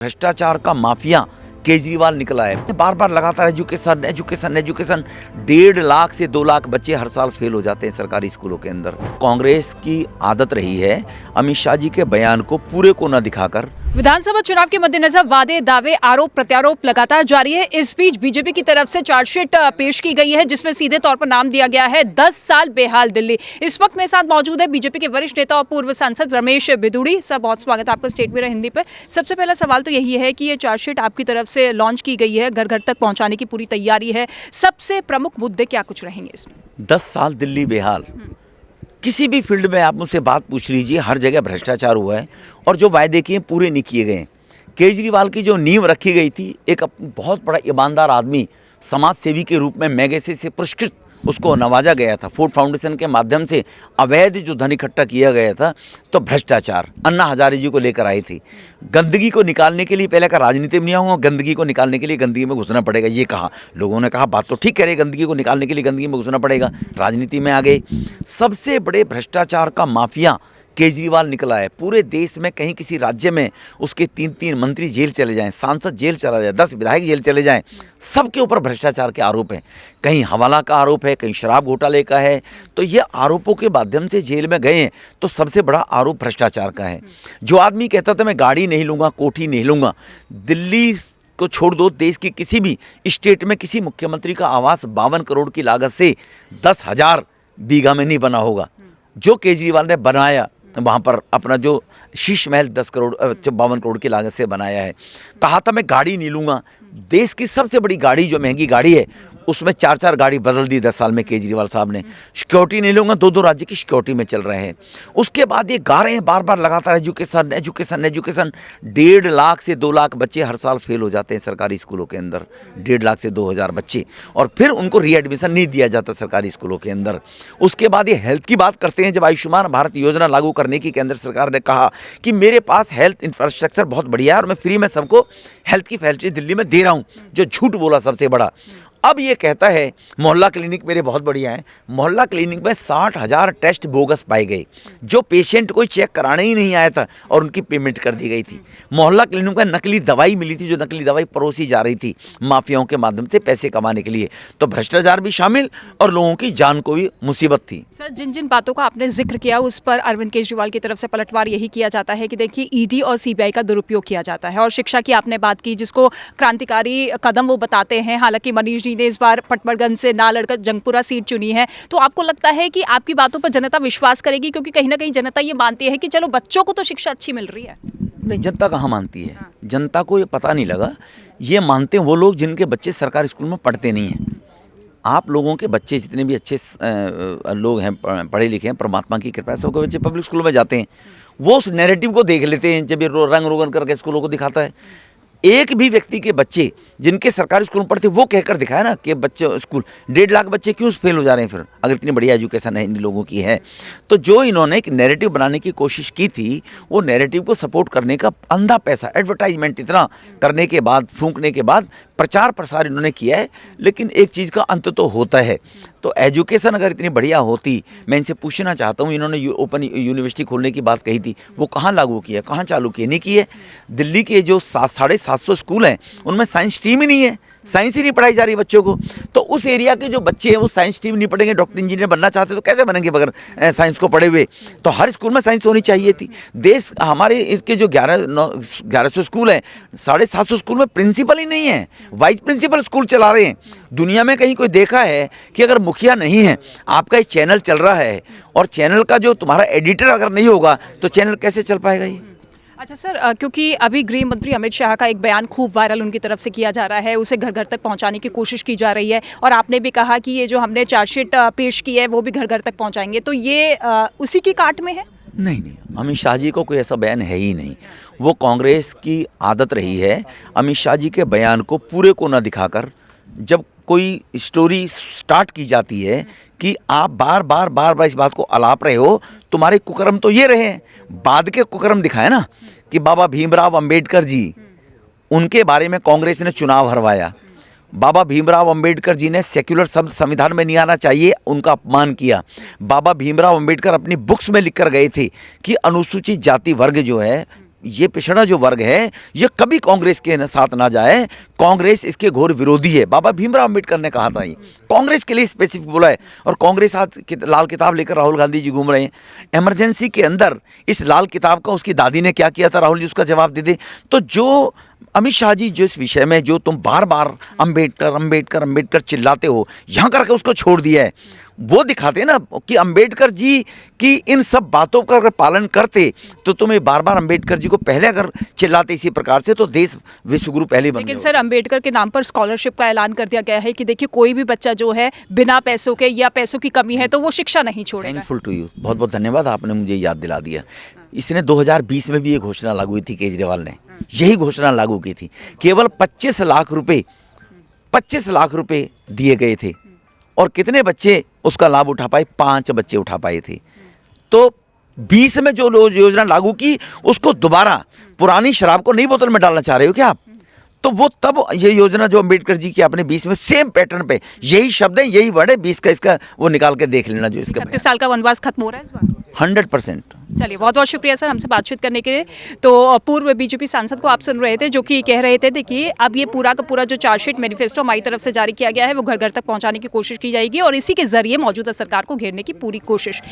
भ्रष्टाचार का माफिया केजरीवाल निकला है। बार बार लगातार एजुकेशन एजुकेशन एजुकेशन 1.5 लाख से 2 लाख बच्चे हर साल फेल हो जाते हैं सरकारी स्कूलों के अंदर। कांग्रेस की आदत रही है अमित शाह जी के बयान को पूरे को न दिखाकर। विधानसभा चुनाव के मद्देनजर वादे दावे आरोप प्रत्यारोप लगातार जारी है। इस बीच बीजेपी की तरफ से चार्जशीट पेश की गई है जिसमें सीधे तौर पर नाम दिया गया है 10 साल बेहाल दिल्ली। इस वक्त मेरे साथ मौजूद है बीजेपी के वरिष्ठ नेता और पूर्व सांसद रमेश बिधूड़ी। सर, बहुत स्वागत है आपका स्टेट में हिंदी पे। सबसे पहला सवाल तो यही है कि ये चार्जशीट आपकी तरफ से लॉन्च की गई है, घर घर तक पहुंचाने की पूरी तैयारी है। सबसे प्रमुख मुद्दे क्या कुछ रहेंगे इसमें? 10 साल दिल्ली बेहाल। किसी भी फील्ड में आप मुझसे बात पूछ लीजिए, हर जगह भ्रष्टाचार हुआ है और जो वायदे किए पूरे नहीं किए गए। केजरीवाल की जो नींव रखी गई थी, एक बहुत बड़ा ईमानदार आदमी, समाज सेवी के रूप में मैगेसे से पुरस्कृत उसको नवाजा गया था। फूड फाउंडेशन के माध्यम से अवैध जो धन इकट्ठा किया गया था, तो भ्रष्टाचार अन्ना हजारे जी को लेकर आई थी। गंदगी को निकालने के लिए पहले का राजनीति में नहीं आऊँगा, गंदगी को निकालने के लिए गंदगी में घुसना पड़ेगा, ये कहा। लोगों ने कहा बात तो ठीक कह रहे, गंदगी को निकालने के लिए गंदगी में घुसना पड़ेगा, राजनीति में आ गए। सबसे बड़े भ्रष्टाचार का माफिया केजरीवाल निकला है। पूरे देश में कहीं किसी राज्य में उसके 3-3 मंत्री जेल चले जाएं, सांसद जेल चला जाए, 10 विधायक जेल चले जाएं, सबके ऊपर भ्रष्टाचार के आरोप हैं। कहीं हवाला का आरोप है, कहीं शराब घोटाले का है। तो ये आरोपों के माध्यम से जेल में गए हैं, तो सबसे बड़ा आरोप भ्रष्टाचार का है। जो आदमी कहता था मैं गाड़ी नहीं लूँगा, कोठी नहीं लूँगा, दिल्ली को छोड़ दो, देश की किसी भी स्टेट में किसी मुख्यमंत्री का आवास 52 करोड़ की लागत से 10,000 बीघा में नहीं बना होगा। जो केजरीवाल ने बनाया वहाँ पर अपना जो शीश महल 52 करोड़ की लागत से बनाया है। कहा था मैं गाड़ी नहीं लूँगा, देश की सबसे बड़ी गाड़ी जो महंगी गाड़ी है उसमें 4-4 गाड़ी बदल दी 10 साल में केजरीवाल साहब ने। सिक्योरिटी नहीं लूँगा, 2-2 राज्य की सिक्योरिटी में चल रहे हैं। उसके बाद ये गा रहे हैं बार बार लगातार एजुकेशन एजुकेशन एजुकेशन 1.5 लाख से 2 लाख बच्चे हर साल फेल हो जाते हैं सरकारी स्कूलों के अंदर। 1.5 लाख से 2,000 बच्चे, और फिर उनको रीएडमिशन नहीं दिया जाता सरकारी स्कूलों के अंदर। उसके बाद ये हेल्थ की बात करते हैं। जब आयुष्मान भारत योजना लागू करने की केंद्र सरकार ने कहा कि मेरे पास हेल्थ इंफ्रास्ट्रक्चर बहुत बढ़िया है और मैं फ्री में सबको हेल्थ की फैसिलिटी दिल्ली में दे रहा हूँ, जो झूठ बोला सबसे बड़ा। अब ये कहता है मोहल्ला क्लिनिक मेरे बहुत बढ़िया है। मोहल्ला क्लिनिक में 60,000 टेस्ट बोगस पाए गए, जो पेशेंट कोई चेक कराने ही नहीं आया था और उनकी पेमेंट कर दी गई थी। मोहल्ला क्लिनिक में नकली दवाई मिली थी, जो नकली दवाई परोसी जा रही थी माफियाओं के माध्यम से पैसे कमाने के लिए। तो भ्रष्टाचार भी शामिल और लोगों की जान को भी मुसीबत थी। सर, जिन जिन बातों का आपने जिक्र किया उस पर अरविंद केजरीवाल की तरफ से पलटवार यही किया जाता है कि देखिए ईडी और सीबीआई का दुरुपयोग किया जाता है। और शिक्षा की आपने बात की, जिसको क्रांतिकारी कदम वो बताते हैं। हालांकि मनीष जी ने इस बार पटवर्धन से ना लड़कर जंगपुरा सीट चुनी है। तो आपको लगता है कि आपकी बातों पर जनता विश्वास करेगी? क्योंकि कहीं ना कहीं जनता ये मानती है कि चलो बच्चों को तो शिक्षा अच्छी मिल रही है। नहीं, जनता कहाँ मानती है? जनता को ये पता नहीं लगा। ये मानते हैं वो लोग जिनके बच्चे सरकारी स्कूल में पढ़ते नहीं हैं। आप लोगों के बच्चे जितने भी अच्छे लोग हैं, पढ़े लिखे हैं, परमात्मा की कृपा से सबके बच्चे पब्लिक स्कूलों में जाते हैं। वो उस नैरेटिव को देख लेते हैं जब ये रंग रोगन करके स्कूलों को दिखाता है। एक भी व्यक्ति के बच्चे जिनके सरकारी स्कूल में पढ़ते वो कहकर दिखाया ना कि बच्चे स्कूल 1.5 लाख बच्चे क्यों फेल हो जा रहे हैं फिर, अगर इतनी बढ़िया एजुकेशन है इन लोगों की है। तो जो इन्होंने एक नैरेटिव बनाने की कोशिश की थी, वो नैरेटिव को सपोर्ट करने का अंधा पैसा, एडवर्टाइजमेंट इतना करने के बाद, फूंकने के बाद प्रचार प्रसार इन्होंने किया है। लेकिन एक चीज़ का अंत तो होता है। तो एजुकेशन अगर इतनी बढ़िया होती, मैं इनसे पूछना चाहता हूँ, इन्होंने ओपन यूनिवर्सिटी खोलने की बात कही थी, वो कहाँ लागू किया, कहाँ चालू किए? नहीं किए। दिल्ली के जो 750 स्कूल हैं उनमें साइंस स्ट्रीम ही नहीं है, साइंस ही नहीं पढ़ाई जा रही बच्चों को। तो उस एरिया के जो बच्चे हैं वो साइंस स्ट्रीम नहीं पढ़ेंगे, डॉक्टर इंजीनियर बनना चाहते तो कैसे बनेंगे बगैर साइंस को पढ़े हुए? तो हर स्कूल में साइंस होनी चाहिए थी। देश हमारे इसके जो 1100 स्कूल हैं, 750 स्कूल में प्रिंसिपल ही नहीं है, वाइस प्रिंसिपल स्कूल चला रहे हैं। दुनिया में कहीं कोई देखा है कि अगर मुखिया नहीं है, आपका एक चैनल चल रहा है और चैनल का जो तुम्हारा एडिटर अगर नहीं होगा तो चैनल कैसे चल पाएगा ये? अच्छा सर, क्योंकि अभी गृह मंत्री अमित शाह का एक बयान खूब वायरल उनकी तरफ से किया जा रहा है, उसे घर घर तक पहुंचाने की कोशिश की जा रही है। और आपने भी कहा कि ये जो हमने चार्जशीट पेश की है वो भी घर घर तक पहुंचाएंगे, तो ये उसी की काट में है? नहीं, अमित शाह जी को कोई ऐसा बयान है ही नहीं। वो कांग्रेस की आदत रही है अमित शाह जी के बयान को पूरे को न दिखाकर, जब कोई स्टोरी स्टार्ट की जाती है कि आप बार बार इस बात को अलाप रहे हो, तुम्हारे कुकर्म तो ये रहे हैं, बाद के कुकर्म दिखाए ना कि बाबा भीमराव अंबेडकर जी, उनके बारे में कांग्रेस ने चुनाव हरवाया। बाबा भीमराव अंबेडकर जी ने सेक्युलर शब्द संविधान में नहीं आना चाहिए, उनका अपमान किया। बाबा भीमराव अंबेडकर अपनी बुक्स में लिख कर गए थे कि अनुसूचित जाति वर्ग जो है ये पिछड़ा जो वर्ग है ये कभी कांग्रेस के साथ ना जाए। कांग्रेस इसके घोर विरोधी है। बाबा भीमराव अम्बेडकर ने कहा था, ये कांग्रेस के लिए स्पेसिफिक बोला है। और कांग्रेस आज लाल किताब लेकर राहुल गांधी जी घूम रहे हैं। इमरजेंसी के अंदर इस लाल किताब का उसकी दादी ने क्या किया था, राहुल जी उसका जवाब दे दे। तो जो अमित शाह जी जिस विषय में जो तुम बार बार अम्बेडकर अम्बेडकर अम्बेडकर चिल्लाते हो, यहाँ करके उसको छोड़ दिया है, वो दिखाते हैं ना कि अम्बेडकर जी की इन सब बातों का अगर पालन करते तो तुम्हें बार बार अम्बेडकर जी को पहले अगर चिल्लाते इसी प्रकार से तो देश विश्वगुरु पहले बन लेकिन गया सर अम्बेडकर के नाम पर स्कॉलरशिप का ऐलान कर दिया गया है कि देखिए कोई भी बच्चा जो है बिना पैसों के या पैसों की कमी है तो वो शिक्षा नहीं छोड़ेगा। थैंकफुल टू यू, बहुत बहुत धन्यवाद, आपने मुझे याद दिला दिया। इसने 2020 में भी ये घोषणा लागू हुई थी, केजरीवाल ने यही घोषणा लागू की थी। केवल 25 लाख रुपए दिए गए थे और कितने बच्चे उसका लाभ उठा पाए? 5 बच्चे उठा पाए थे। तो 20 में जो योजना लागू की उसको दोबारा पुरानी शराब को नई बोतल में डालना चाह रहे हो क्या आप? तो वो तब ये योजना जो अम्बेडकर जी की आपने 20 में सेम पैटर्न पे यही शब्द है, यही वर्ड है, 20 का इसका वो निकाल के देख लेना जो इसका 31 साल का वनवास खत्म हो रहा है इस बार। 100%। चलिए बहुत बहुत शुक्रिया सर हमसे बातचीत करने के लिए। तो पूर्व बीजेपी सांसद को आप सुन रहे थे जो कि कह रहे थे देखिए अब ये पूरा का पूरा जो चार्जशीट मैनिफेस्टो हमारी तरफ से जारी किया गया है वो घर घर तक पहुंचाने की कोशिश की जाएगी और इसी के जरिए मौजूदा सरकार को घेरने की पूरी कोशिश।